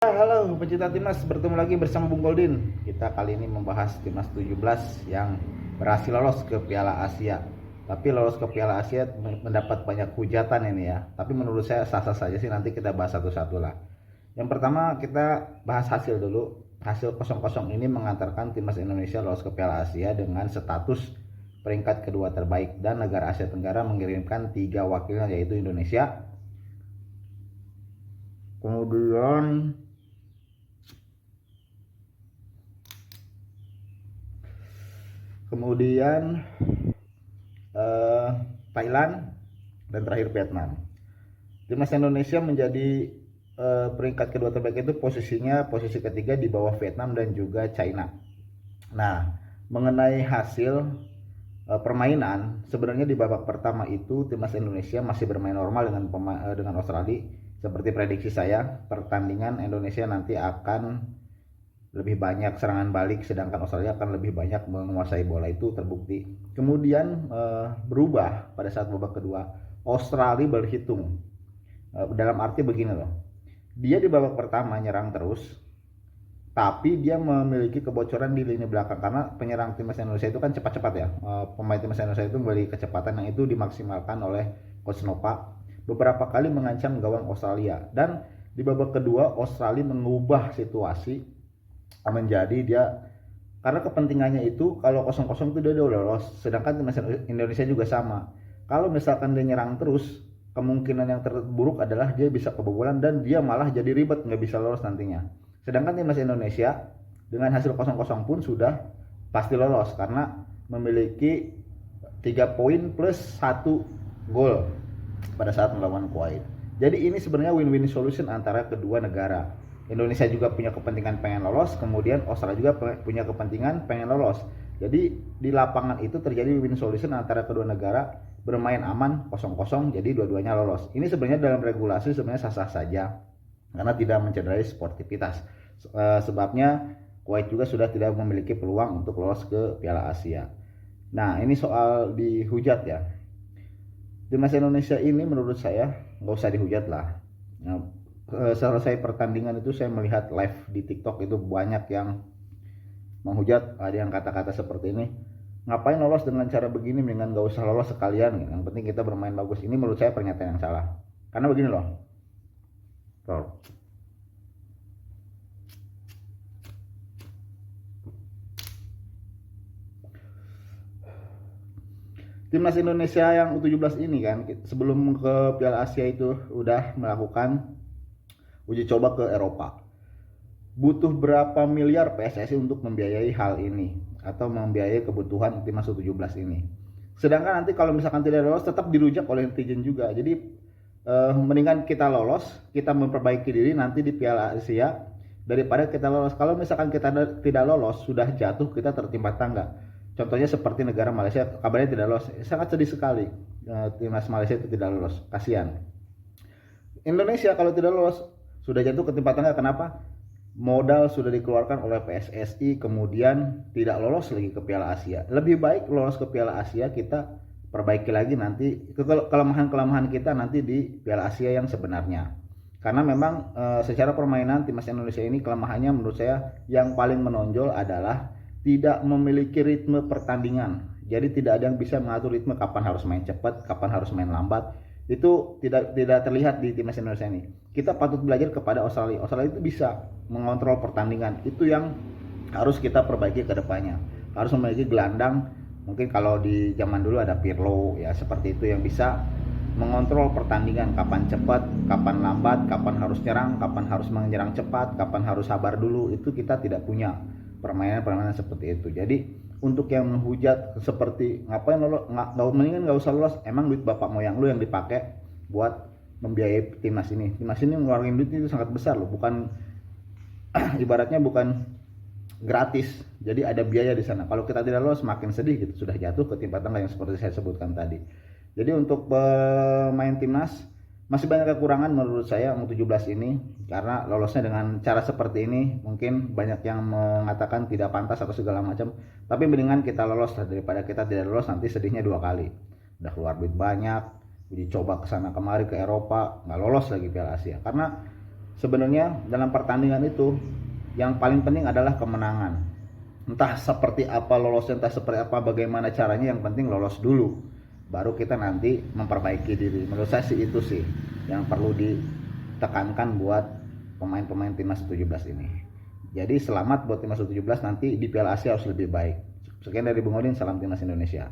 Halo pecinta timnas, bertemu lagi bersama Bung Goldin. Kita kali ini membahas timnas 17 yang berhasil lolos ke Piala Asia. Tapi lolos ke Piala Asia mendapat banyak hujatan ini ya. Tapi menurut saya sah-sah saja sih, nanti kita bahas satu-satu lah. Yang pertama kita bahas hasil dulu. Hasil 0-0 ini mengantarkan timnas Indonesia lolos ke Piala Asia dengan status peringkat kedua terbaik, dan negara Asia Tenggara mengirimkan 3 wakilnya, yaitu Indonesia, kemudian kemudian Thailand, dan terakhir Vietnam. Timnas Indonesia menjadi peringkat kedua terbaik itu posisinya posisi ketiga di bawah Vietnam dan juga China. Nah, mengenai hasil permainan, sebenarnya di babak pertama itu timnas Indonesia masih bermain normal dengan Australia. Seperti prediksi saya, pertandingan Indonesia nanti akan lebih banyak serangan balik, sedangkan Australia akan lebih banyak menguasai bola, itu terbukti. Kemudian berubah pada saat babak kedua. Australia berhitung, dalam arti begini loh, dia di babak pertama nyerang terus, tapi dia memiliki kebocoran di lini belakang karena penyerang timnas Indonesia itu kan cepat-cepat ya. Pemain timnas Indonesia itu memiliki kecepatan yang itu dimaksimalkan oleh Coach Nova, beberapa kali mengancam gawang Australia. Dan di babak kedua Australia mengubah situasi menjadi dia, karena kepentingannya itu kalau 0-0 itu dia udah lolos, sedangkan timnas Indonesia juga sama. Kalau misalkan dia nyerang terus, kemungkinan yang terburuk adalah dia bisa kebobolan dan dia malah jadi ribet, nggak bisa lolos nantinya. Sedangkan timnas Indonesia dengan hasil 0-0 pun sudah pasti lolos karena memiliki 3 poin plus 1 gol pada saat melawan Kuwait. Jadi ini sebenarnya win-win solution antara kedua negara. Indonesia juga punya kepentingan pengen lolos, kemudian Australia juga punya kepentingan pengen lolos. Jadi di lapangan itu terjadi win solution antara kedua negara, bermain aman 0-0, jadi dua-duanya lolos. Ini sebenarnya dalam regulasi sebenarnya sah-sah saja karena tidak mencederai sportivitas. Sebabnya Kuwait juga sudah tidak memiliki peluang untuk lolos ke Piala Asia. Nah, ini soal dihujat ya. Timnas Indonesia ini menurut saya nggak usah dihujat lah. Nah, selesai pertandingan itu saya melihat live di TikTok itu banyak yang menghujat. Ada yang kata-kata seperti ini, ngapain lolos dengan cara begini, dengan gak usah lolos sekalian, yang penting kita bermain bagus. Ini menurut saya pernyataan yang salah, karena begini loh. Timnas Indonesia yang U17 ini kan sebelum ke Piala Asia itu udah melakukan uji coba ke Eropa. Butuh berapa miliar PSSI untuk membiayai hal ini atau membiayai kebutuhan timnas U17 ini. Sedangkan nanti kalau misalkan tidak lolos tetap dirujak oleh netizen juga. Jadi mendingan kita lolos, kita memperbaiki diri nanti di Piala Asia daripada kita lolos. Kalau misalkan kita tidak lolos, sudah jatuh, kita tertimpa tangga. Contohnya seperti negara Malaysia, kabarnya tidak lolos. Sangat sedih sekali timnas Malaysia itu tidak lolos. Kasihan. Indonesia kalau tidak lolos sudah jatuh ketimpa tangga. Kenapa? Modal sudah dikeluarkan oleh PSSI, kemudian tidak lolos lagi ke Piala Asia. Lebih baik lolos ke Piala Asia, kita perbaiki lagi nanti kelemahan-kelemahan kita nanti di Piala Asia yang sebenarnya. Karena memang secara permainan timnas Indonesia ini kelemahannya menurut saya yang paling menonjol adalah tidak memiliki ritme pertandingan. Jadi tidak ada yang bisa mengatur ritme, kapan harus main cepat, kapan harus main lambat. Itu tidak terlihat di timnas Indonesia ini. Kita patut belajar kepada Australia. Australia itu bisa mengontrol pertandingan. Itu yang harus kita perbaiki ke depannya. Harus memiliki gelandang. Mungkin kalau di zaman dulu ada Pirlo ya, seperti itu, yang bisa mengontrol pertandingan, kapan cepat, kapan lambat, kapan harus nyerang, kapan harus menyerang cepat, kapan harus sabar dulu. Itu kita tidak punya permainan seperti itu. Jadi untuk yang menghujat seperti ngapain lolos, mendingan nggak usah lolos, emang duit bapak moyang lu yang dipakai buat membiayai timnas ini. Timnas ini ngeluarin duit itu sangat besar loh, bukan ibaratnya bukan gratis. Jadi ada biaya di sana. Kalau kita tidak lolos makin sedih gitu, sudah jatuh ke timpa tangga yang seperti saya sebutkan tadi. Jadi untuk pemain timnas masih banyak kekurangan menurut saya U17 ini, karena lolosnya dengan cara seperti ini mungkin banyak yang mengatakan tidak pantas atau segala macam. Tapi mendingan kita lolos daripada kita tidak lolos, nanti sedihnya 2 kali. Udah keluar duit banyak, uji coba ke sana kemari ke Eropa, nggak lolos lagi Piala Asia. Karena sebenarnya dalam pertandingan itu yang paling penting adalah kemenangan. Entah seperti apa lolosnya, entah seperti apa bagaimana caranya, yang penting lolos dulu. Baru kita nanti memperbaiki diri. Menurut saya sih itu sih yang perlu ditekankan buat pemain-pemain timnas 17 ini. Jadi selamat buat timnas 17 nanti di Piala Asia harus lebih baik. Sekian dari Bung Odin, salam timnas Indonesia.